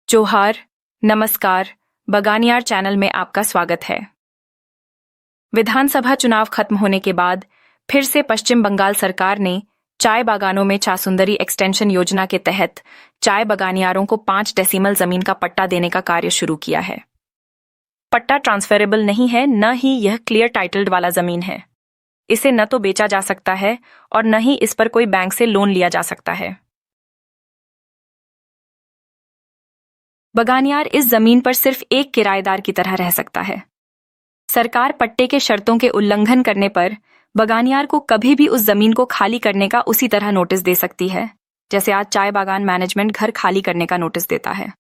जोहार, नमस्कार, बगानियार चैनल में आपका स्वागत है। विधानसभा चुनाव खत्म होने के बाद फिर से पश्चिम बंगाल सरकार ने चाय बागानों में चासुंदरी एक्सटेंशन योजना के तहत चाय बगानियारों को 5 डेसिमल जमीन का पट्टा देने का कार्य शुरू किया है। पट्टा ट्रांसफरेबल नहीं है, न ही यह क्लियर टाइटल्ड वाला जमीन है। इसे न तो बेचा जा सकता है और न ही इस पर कोई बैंक से लोन लिया जा सकता है। बगानियार इस जमीन पर सिर्फ एक किराएदार की तरह रह सकता है। सरकार पट्टे के शर्तों के उल्लंघन करने पर बगानियार को कभी भी उस जमीन को खाली करने का उसी तरह नोटिस दे सकती है जैसे आज चाय बागान मैनेजमेंट घर खाली करने का नोटिस देता है।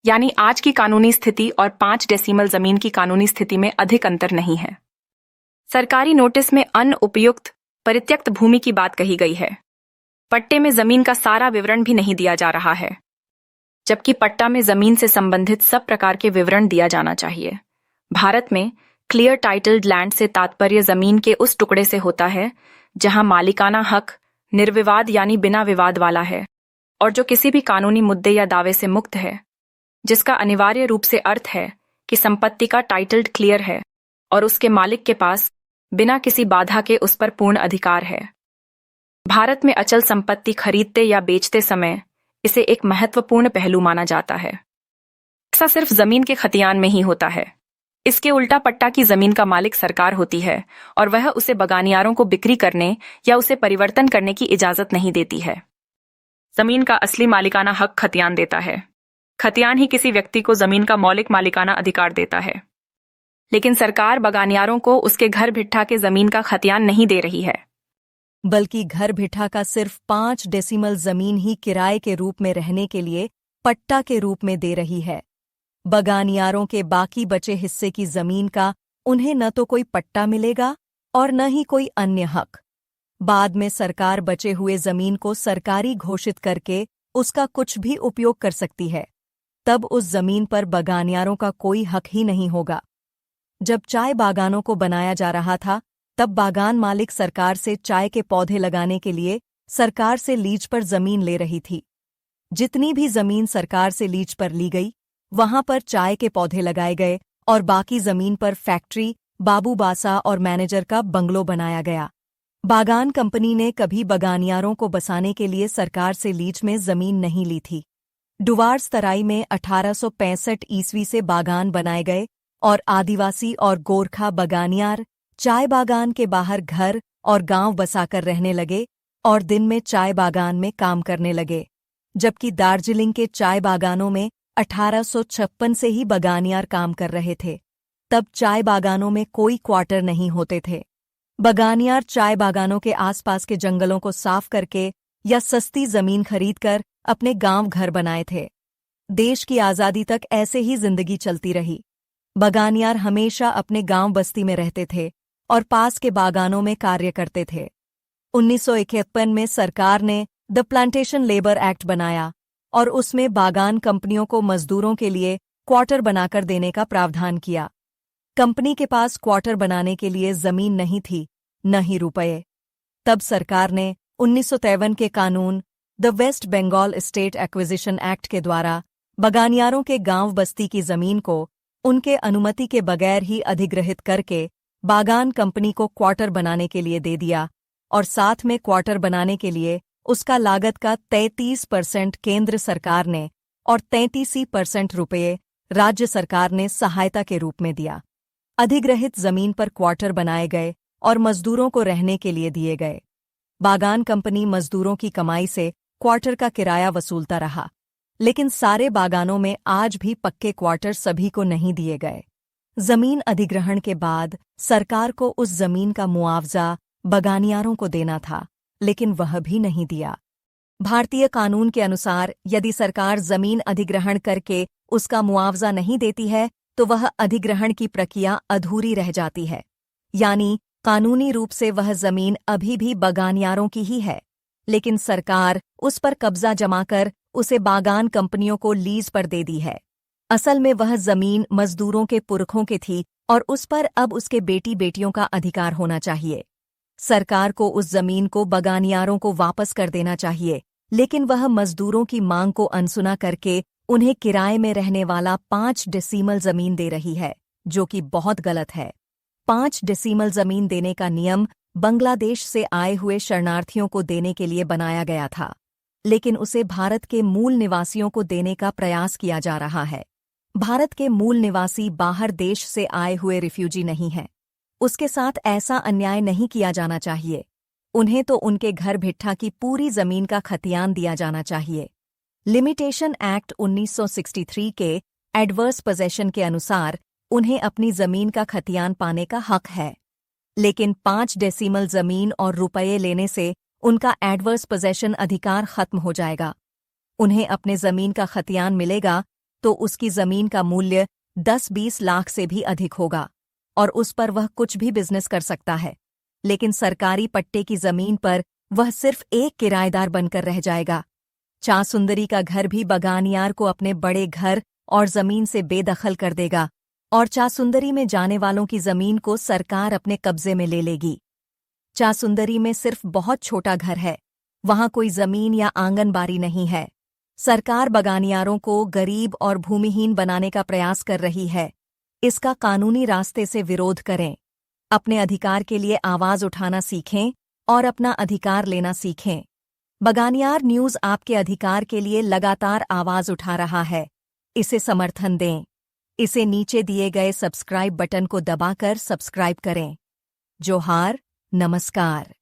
यानी आज की कानूनी स्थिति और 5 डेसिमल जमीन की कानूनी स्थिति में अधिक अंतर नहीं है। सरकारी नोटिस में अनुपयुक्त परित्यक्त भूमि की बात कही गई है। पट्टे में जमीन का सारा विवरण भी नहीं दिया जा रहा है, जबकि पट्टा में जमीन से संबंधित सब प्रकार के विवरण दिया जाना चाहिए। भारत में क्लियर टाइटल्ड लैंड से तात्पर्य जमीन के उस टुकड़े से होता है जहां मालिकाना हक निर्विवाद यानी बिना विवाद वाला है और जो किसी भी कानूनी मुद्दे या दावे से मुक्त है, जिसका अनिवार्य रूप से अर्थ है कि संपत्ति का टाइटल्ड क्लियर है और उसके मालिक के पास बिना किसी बाधा के उस पर पूर्ण अधिकार है। भारत में अचल संपत्ति खरीदते या बेचते समय इसे एक महत्वपूर्ण पहलू माना जाता है। ऐसा सिर्फ जमीन के खतियान में ही होता है। इसके उल्टा पट्टा की जमीन का मालिक सरकार होती है और वह उसे बगानियारों को बिक्री करने या उसे परिवर्तन करने की इजाजत नहीं देती है। जमीन का असली मालिकाना हक खतियान देता है। खतियान ही किसी व्यक्ति को जमीन का मौलिक मालिकाना अधिकार देता है, लेकिन सरकार बगानियारों को उसके घर भिट्ठा के जमीन का खतियान नहीं दे रही है, बल्कि घर भिठा का सिर्फ 5 डेसिमल जमीन ही किराए के रूप में रहने के लिए पट्टा के रूप में दे रही है। बगानियारों के बाकी बचे हिस्से की जमीन का उन्हें न तो कोई पट्टा मिलेगा और न ही कोई अन्य हक। बाद में सरकार बचे हुए जमीन को सरकारी घोषित करके उसका कुछ भी उपयोग कर सकती है। तब उस जमीन पर बगानियारों का कोई हक ही नहीं होगा। जब चाय बागानों को बनाया जा रहा था, तब बागान मालिक सरकार से चाय के पौधे लगाने के लिए सरकार से लीज पर जमीन ले रही थी। जितनी भी जमीन सरकार से लीज पर ली गई, वहां पर चाय के पौधे लगाए गए और बाकी जमीन पर फैक्ट्री, बाबू बासा और मैनेजर का बंगलो बनाया गया। बागान कंपनी ने कभी बगानियारों को बसाने के लिए सरकार से लीज में जमीन नहीं ली थी। डुवार्स तराई में 1865 ईस्वी से बागान बनाए गए और आदिवासी और गोरखा बगानियार चाय बागान के बाहर घर और गांव बसाकर रहने लगे और दिन में चाय बागान में काम करने लगे। जबकि दार्जिलिंग के चाय बागानों में 1856 से ही बगानियार काम कर रहे थे। तब चाय बागानों में कोई क्वार्टर नहीं होते थे। बगानियार चाय बागानों के आसपास के जंगलों को साफ करके या सस्ती जमीन खरीदकर अपने गांव घर बनाए थे। देश की आज़ादी तक ऐसे ही जिंदगी चलती रही। बगानियार हमेशा अपने गांव बस्ती में रहते थे और पास के बागानों में कार्य करते थे। 1951 में सरकार ने द प्लांटेशन लेबर एक्ट बनाया और उसमें बागान कंपनियों को मजदूरों के लिए क्वार्टर बनाकर देने का प्रावधान किया। कंपनी के पास क्वार्टर बनाने के लिए जमीन नहीं थी, न ही रुपये। तब सरकार ने 1953 के कानून the West Bengal estate acquisition act के द्वारा बगानियारों के गांव बस्ती की जमीन को उनके अनुमति के बगैर ही अधिग्रहित करके बागान कंपनी को क्वार्टर बनाने के लिए दे दिया और साथ में क्वार्टर बनाने के लिए उसका लागत का 33% केंद्र सरकार ने और 33% रुपये राज्य सरकार ने सहायता के रूप में दिया। अधिग्रहित जमीन पर क्वार्टर बनाए गए और मजदूरों को रहने के लिए दिए गए। बागान कंपनी मजदूरों की कमाई से क्वार्टर का किराया वसूलता रहा, लेकिन सारे बागानों में आज भी पक्के क्वार्टर सभी को नहीं दिए गए। जमीन अधिग्रहण के बाद सरकार को उस जमीन का मुआवजा बगानियारों को देना था, लेकिन वह भी नहीं दिया। भारतीय कानून के अनुसार यदि सरकार जमीन अधिग्रहण करके उसका मुआवजा नहीं देती है तो वह अधिग्रहण की प्रक्रिया अधूरी रह जाती है। यानी कानूनी रूप से वह जमीन अभी भी बगानियारों की ही है, लेकिन सरकार उस पर कब्जा जमाकर उसे बागान कंपनियों को लीज पर दे दी है। असल में वह जमीन मजदूरों के पुरखों की थी और उस पर अब उसके बेटी बेटियों का अधिकार होना चाहिए। सरकार को उस जमीन को बगानियारों को वापस कर देना चाहिए, लेकिन वह मजदूरों की मांग को अनसुना करके उन्हें किराए में रहने वाला 5 डेसीमल जमीन दे रही है, जो कि बहुत गलत है। 5 डेसीमल जमीन देने का नियम बांग्लादेश से आए हुए शरणार्थियों को देने के लिए बनाया गया था, लेकिन उसे भारत के मूल निवासियों को देने का प्रयास किया जा रहा है। भारत के मूल निवासी बाहर देश से आए हुए रिफ्यूजी नहीं हैं। उसके साथ ऐसा अन्याय नहीं किया जाना चाहिए। उन्हें तो उनके घर भिट्ठा की पूरी जमीन का खतियान दिया जाना चाहिए। लिमिटेशन एक्ट 1963 के एडवर्स पोजेशन के अनुसार उन्हें अपनी जमीन का खतियान पाने का हक है, लेकिन 5 डेसीमल जमीन और रुपये लेने से उनका एडवर्स पोजेशन अधिकार खत्म हो जाएगा। उन्हें अपने जमीन का खतियान मिलेगा तो उसकी जमीन का मूल्य 10-20 लाख से भी अधिक होगा और उस पर वह कुछ भी बिजनेस कर सकता है, लेकिन सरकारी पट्टे की जमीन पर वह सिर्फ एक किराएदार बनकर रह जाएगा। चासुंदरी का घर भी बगानियार को अपने बड़े घर और जमीन से बेदखल कर देगा और चासुंदरी में जाने वालों की जमीन को सरकार अपने कब्जे में ले लेगी। चासुंदरी में सिर्फ बहुत छोटा घर है, वहां कोई जमीन या आंगनबाड़ी नहीं है। सरकार बगानियारों को गरीब और भूमिहीन बनाने का प्रयास कर रही है। इसका कानूनी रास्ते से विरोध करें। अपने अधिकार के लिए आवाज उठाना सीखें और अपना अधिकार लेना सीखें। बगानियार न्यूज आपके अधिकार के लिए लगातार आवाज उठा रहा है। इसे समर्थन दें। इसे नीचे दिए गए सब्सक्राइब बटन को दबाकर सब्सक्राइब करें। जोहार, नमस्कार।